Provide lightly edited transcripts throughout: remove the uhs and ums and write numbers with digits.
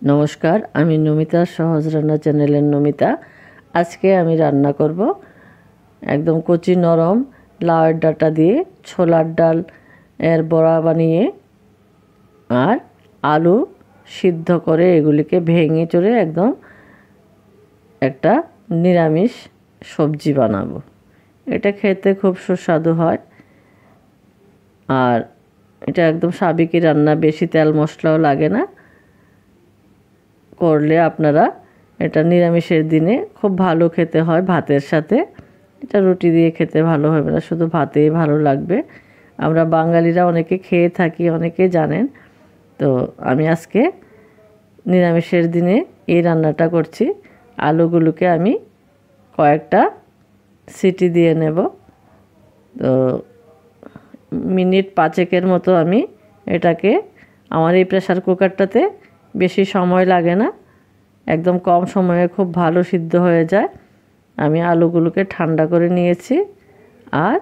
নমস্কার, আমি নমিতার সহজ রান্না চ্যানেলের নমিতা। আজকে আমি রান্না করব একদম কচি নরম লাউয়ের ডাঁটা দিয়ে ছোলার ডাল এর বড়া বানিয়ে আর আলু সিদ্ধ করে এগুলিকে ভেঙে চড়ে একদম একটা নিরামিষ সবজি বানাবো। এটা খেতে খুব সুস্বাদু হয় আর এটা একদম সাবেকি রান্না, বেশি তেল মশলাও লাগে না। করলে আপনারা এটা নিরামিষের দিনে খুব ভালো খেতে হয় ভাতের সাথে। এটা রুটি দিয়ে খেতে ভালো হবে না, শুধু ভাতেই ভালো লাগবে। আমরা বাঙালিরা অনেকে খেয়ে থাকি, অনেকে জানেন। তো আমি আজকে নিরামিষের দিনে এই রান্নাটা করছি। আলুগুলোকে আমি কয়েকটা সিটি দিয়ে নেব। তো মিনিট 5 মতো আমি এটাকে, আমার এই প্রেসার কুকারটাতে বেশি সময় লাগে না, একদম কম সময়ে খুব ভালো সিদ্ধ হয়ে যায়। আমি আলুগুলোকে ঠান্ডা করে নিয়েছি আর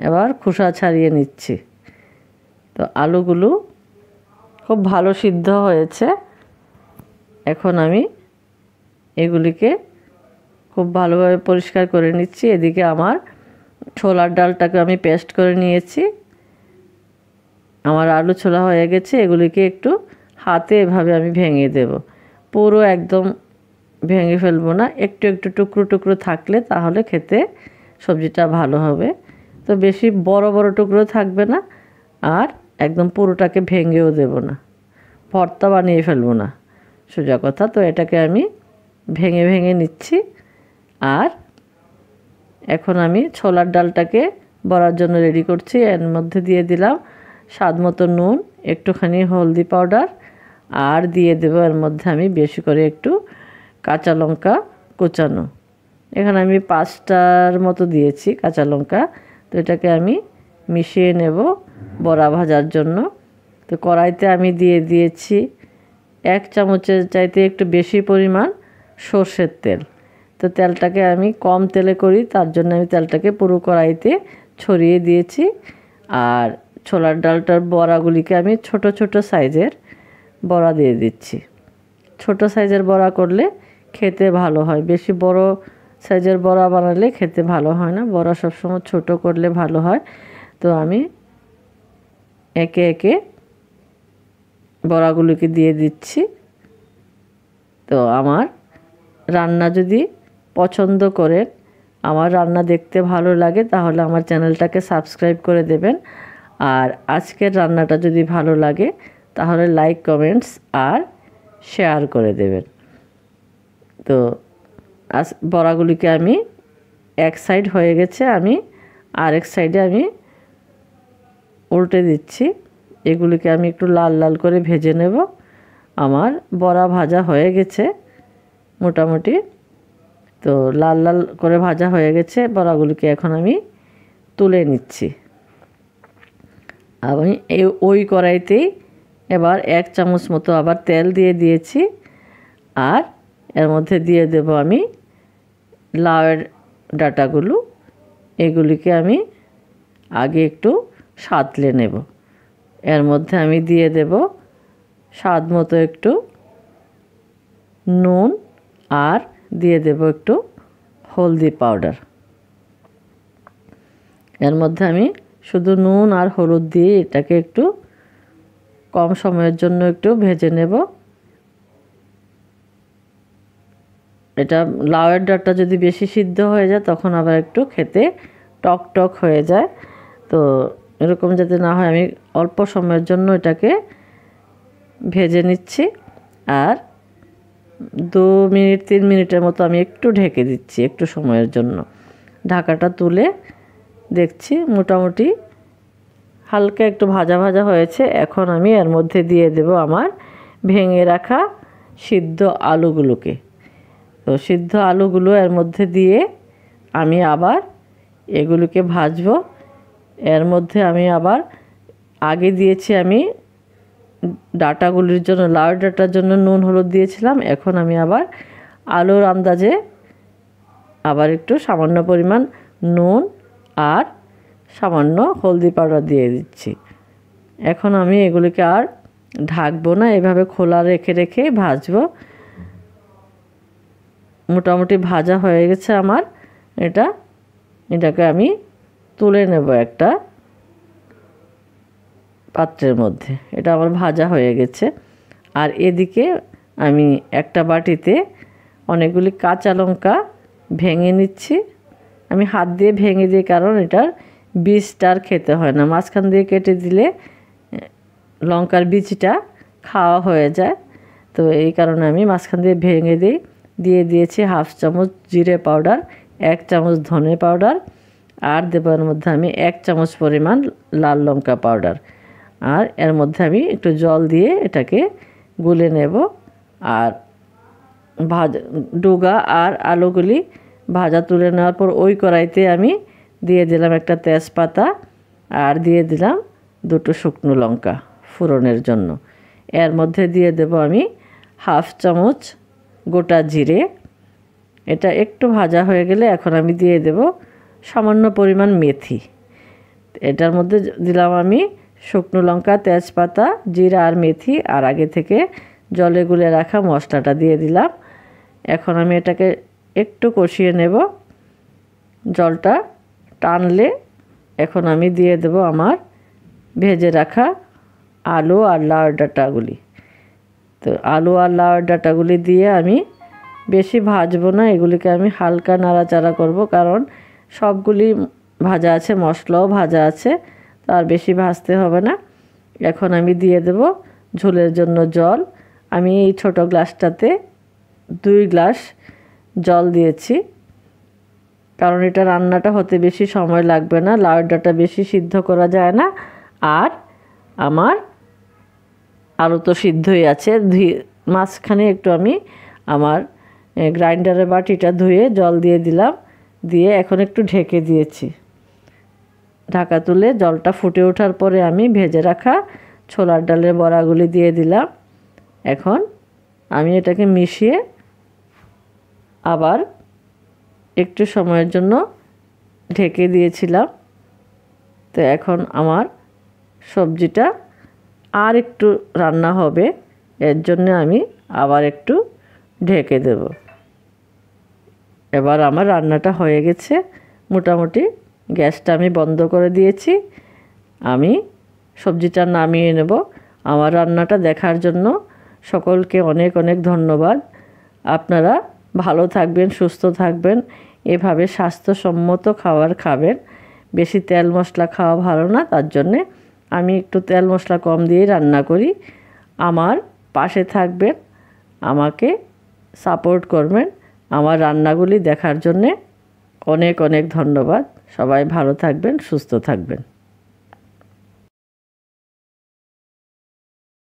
এবার খোসা ছাড়িয়ে নিচ্ছি। তো আলুগুলো খুব ভালো সিদ্ধ হয়েছে। এখন আমি এগুলিকে খুব ভালোভাবে পরিষ্কার করে নিচ্ছি। এদিকে আমার ছোলার ডালটাকে আমি পেস্ট করে নিয়েছি। আমার আলু ছোলা হয়ে গেছে। এগুলিকে একটু হাতে এভাবে আমি ভেঙে দেব। পুরো একদম ভেঙে ফেলবো না, একটু একটু টুকরো টুকরো থাকলে তাহলে খেতে সবজিটা ভালো হবে। তো বেশি বড় বড় টুকরো থাকবে না, আর একদম পুরোটাকে ভেঙেও দেব না, ভর্তা বানিয়ে ফেলবো না, সোজা কথা। তো এটাকে আমি ভেঙে ভেঙে নিচ্ছি। আর এখন আমি ছোলার ডালটাকে বড়ার জন্য রেডি করছি। এর মধ্যে দিয়ে দিলাম স্বাদ মতো নুন, একটুখানি হলদি পাউডার, আর দিয়ে দেবো এর মধ্যে আমি বেশি করে একটু কাঁচা লঙ্কা কোচানো। এখানে আমি 5টার মতো দিয়েছি কাঁচা লঙ্কা। তো এটাকে আমি মিশিয়ে নেব বড়া ভাজার জন্য। তো কড়াইতে আমি দিয়ে দিয়েছি 1 চামচের চাইতে একটু বেশি পরিমাণ সর্ষের তেল। তো তেলটাকে আমি কম তেলে করি, তার জন্য আমি তেলটাকে পুরো কড়াইতে ছড়িয়ে দিয়েছি। আর ছোলার ডালটার বড়াগুলিকে আমি ছোট ছোট সাইজের বড়া দিয়ে দিচ্ছি। ছোট সাইজের বড়া করলে খেতে ভালো হয়, বেশি বড় সাইজের বড়া বানালে খেতে ভালো হয় না। বড়া সবসময় ছোট করলে ভালো হয়। তো আমি একে একে বড়াগুলিকে দিয়ে দিচ্ছি। তো আমার রান্না যদি পছন্দ করেন, আমার রান্না দেখতে ভালো লাগে, তাহলে আমার চ্যানেলটাকে সাবস্ক্রাইব করে দেবেন। আর আজকের রান্নাটা যদি ভালো লাগে তাহলে লাইক, কমেন্টস আর শেয়ার করে দেবেন। তো বড়াগুলিকে আমি এক সাইড হয়ে গেছে, আমি আরেক সাইডে আমি উল্টে দিচ্ছি। এগুলিকে আমি একটু লাল লাল করে ভেজে নেব। আমার বড়া ভাজা হয়ে গেছে মোটামুটি। তো লাল লাল করে ভাজা হয়ে গেছে বড়াগুলিকে, এখন আমি তুলে নিচ্ছি। আমি ওই কড়াইতেই এবার 1 চামচ মতো আবার তেল দিয়ে দিয়েছি। আর এর মধ্যে দিয়ে দেব আমি লাউয়ের ডাঁটাগুলো। এগুলিকে আমি আগে একটু সাঁতলে নেব। এর মধ্যে আমি দিয়ে দেব স্বাদ মতো একটু নুন, আর দিয়ে দেব একটু হলদি পাউডার। এর মধ্যে আমি শুধু নুন আর হলুদ দিয়ে এটাকে একটু কম সময়ের জন্য একটু ভেজে নেব। এটা লাউয়ের ডাঁটা যদি বেশি সিদ্ধ হয়ে যায় তখন আবার একটু খেতে টক টক হয়ে যায়। তো এরকম যাতে না হয় আমি অল্প সময়ের জন্য এটাকে ভেজে নিচ্ছি। আর 2 মিনিট 3 মিনিটের মতো আমি একটু ঢেকে দিচ্ছি একটু সময়ের জন্য। ঢাকাটা তুলে দেখছি মোটামুটি হালকা একটু ভাজা ভাজা হয়েছে। এখন আমি এর মধ্যে দিয়ে দেব আমার ভেঙে রাখা সিদ্ধ আলুগুলোকে। তো সিদ্ধ আলুগুলো এর মধ্যে দিয়ে আমি আবার এগুলোকে ভাজবো। এর মধ্যে আমি আবার আগে দিয়েছি আমি ডাঁটাগুলির জন্য, লাউ ডাঁটার জন্য নুন হলুদ দিয়েছিলাম। এখন আমি আবার আলুর আন্দাজে আবার একটু সামান্য পরিমাণ নুন আর সামান্য হলদি পাউডার দিয়ে দিচ্ছি। এখন আমি এগুলিকে আর ঢাকবো না, এভাবে খোলা রেখে রেখে ভাজবো। মোটামুটি ভাজা হয়ে গেছে আমার। এটাকে আমি তুলে নেব একটা পাত্রের মধ্যে। এটা আমার ভাজা হয়ে গেছে। আর এদিকে আমি একটা বাটিতে অনেকগুলি কাঁচা লঙ্কা ভেঙে নিচ্ছি। আমি হাত দিয়ে ভেঙে দিই, কারণ এটার বীজটা আর খেতে হয় না। মাঝখান দিয়ে কেটে দিলে লঙ্কার বীজটা খাওয়া হয়ে যায়, তো এই কারণে আমি মাঝখান দিয়ে ভেঙে দিই। দিয়ে দিয়েছি হাফ চামচ জিরে পাউডার, 1 চামচ ধনে পাউডার, আর দেবার মধ্যে আমি 1 চামচ পরিমাণ লাল লঙ্কা পাউডার। আর এর মধ্যে আমি একটু জল দিয়ে এটাকে গুলে নেব। আর ডুগা আর আলুগুলি ভাজা তুলে নেওয়ার পর ওই কড়াইতে আমি দিয়ে দিলাম একটা তেজপাতা, আর দিয়ে দিলাম 2টো শুকনো লঙ্কা ফোড়নের জন্য। এর মধ্যে দিয়ে দেব আমি হাফ চামচ গোটা জিরে। এটা একটু ভাজা হয়ে গেলে এখন আমি দিয়ে দেব সামান্য পরিমাণ মেথি। এটার মধ্যে দিলাম আমি শুকনো লঙ্কা, তেজপাতা, জিরা আর মেথি, আর আগে থেকে জলে গুলে রাখা মশলাটা দিয়ে দিলাম। এখন আমি এটাকে একটু কষিয়ে নেব। জলটা টানলে এখন আমি দিয়ে দেব আমার ভেজে রাখা আলু আর লাউয়ের ডাঁটাগুলি। তো আলু আর লাউয়ের ডাঁটাগুলি দিয়ে আমি বেশি ভাজবো না, এগুলিকে আমি হালকা নাড়াচাড়া করব, কারণ সবগুলি ভাজা আছে, মশলাও ভাজা আছে, তার বেশি ভাজতে হবে না। এখন আমি দিয়ে দেব ঝোলের জন্য জল। আমি এই ছোট গ্লাসটাতে 2 গ্লাস জল দিয়েছি, কারণ এটা রান্নাটা হতে বেশি সময় লাগবে না, লাউয়ের ডাঁটা বেশি সিদ্ধ করা যায় না। আর আমার আলু তো সিদ্ধই আছে। মাঝখানে একটু আমি আমার গ্রাইন্ডারের বাটিটা ধুয়ে জল দিয়ে দিলাম, দিয়ে এখন একটু ঢেকে দিয়েছি। ঢাকা তুলে জলটা ফুটে ওঠার পরে আমি ভেজে রাখা ছোলার ডালের বড়াগুলি দিয়ে দিলাম। এখন আমি এটাকে মিশিয়ে আবার একটু সময়ের জন্য ঢেকে দিয়েছিলাম। তো এখন আমার সবজিটা আর একটু রান্না হবে, এর জন্য আমি আবার একটু ঢেকে দেব। এবার আমার রান্নাটা হয়ে গেছে মোটামুটি। গ্যাসটা আমি বন্ধ করে দিয়েছি। আমি সবজিটা নামিয়ে নেব। আমার রান্নাটা দেখার জন্য সকলকে অনেক অনেক ধন্যবাদ। আপনারা ভালো থাকবেন, সুস্থ থাকবেন, এভাবে স্বাস্থ্যসম্মত খাবার খাবেন। বেশি তেল মশলা খাওয়া ভালো না, তার জন্যে আমি একটু তেল মশলা কম দিয়েই রান্না করি। আমার পাশে থাকবেন, আমাকে সাপোর্ট করবেন। আমার রান্নাগুলি দেখার জন্যে অনেক অনেক ধন্যবাদ। সবাই ভালো থাকবেন, সুস্থ থাকবেন।